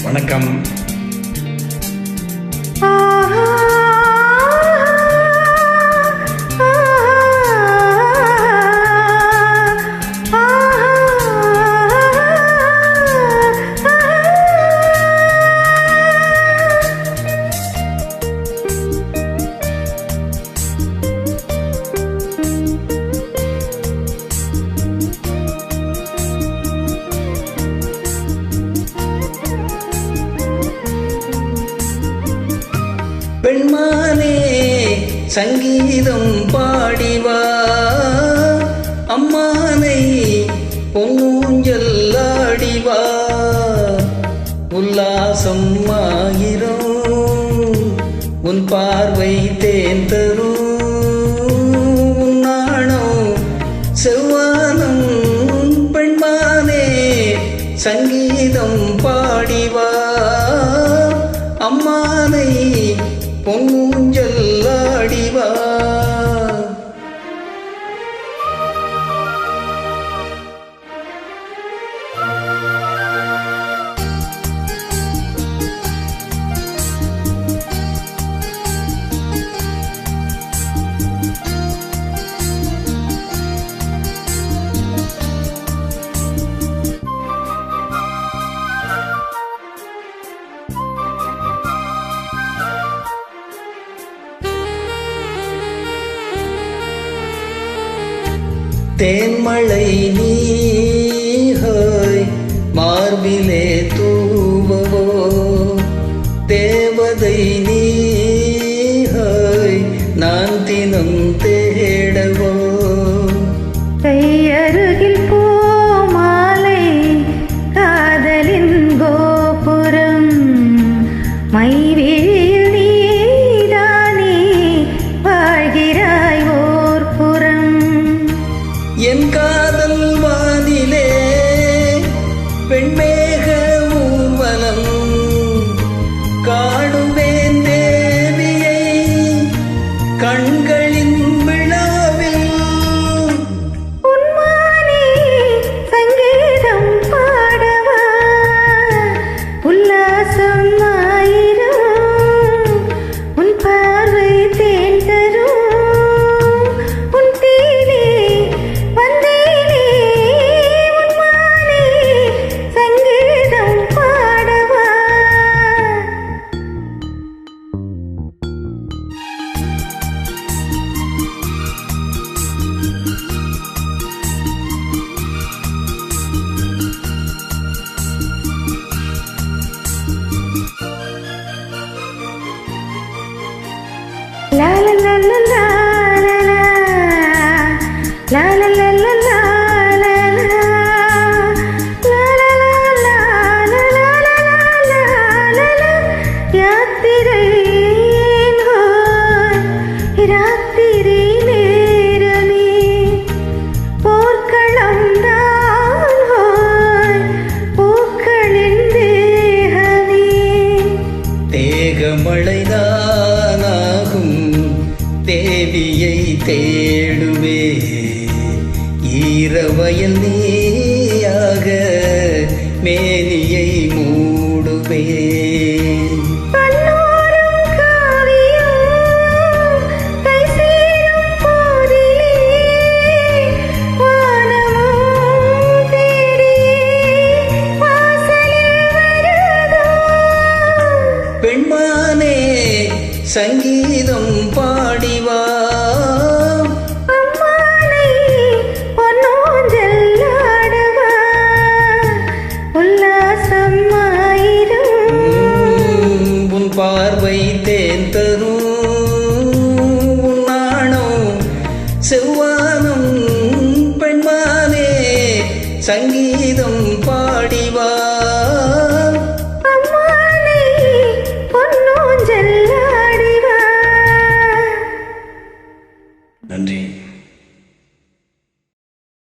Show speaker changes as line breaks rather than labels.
வணக்கம். பெண்மானே சங்கீதம் பாடிவா, அம்மானை பொங்கூஞ்சல் ஆடிவா. உல்லாசம் ஆயிரம் உன் பார்வை தேன் தரும், நாணம் செவ்வானம். பெண்மானே சங்கீதம் பாடிவா, அம்மானை பொங்கூஞ்சல் ஆடிவா. தேன்மழை நீஹாய் மார்பிலே தூவவோ, தேவதை நீஹாய் நான் தினம் தேடவோ.
கையருகில் பூமாலை காதலின் கோபுரம், மைவிழியில் நீதானே வாழ்கிறாய் ஓர் புறம்.
என் காதல் வானிலே பெண்மேக ஊர்வலம், காணுவேன் தேவியை கண்களின் விழாவில்.
உன்மானே சங்கீதம் பாடவா, உல்லாசம் ஆயிரம் உன் பார்வை தேன் தரும். உன் தேனே வந்தேனே, உன்மானே சங்கீதம் பாடவா. La la la la la la la, la la la la la la la, la la la la la la la la la. யாத்திரை ராத்திரி நேரமே, போர்க்களம் தான் பூக்களின் தேகமே.
தேகமழைதானாகும் தேவியை தேடுவே, ஈரவயல் நீயாக மேனியை மூடுவே.
பன்னோரும் காவியம் கை சேரும் போதிலே, வானமும் தேடியே வாசலில் வருதோ.
பெண்மானே சங்கீதம்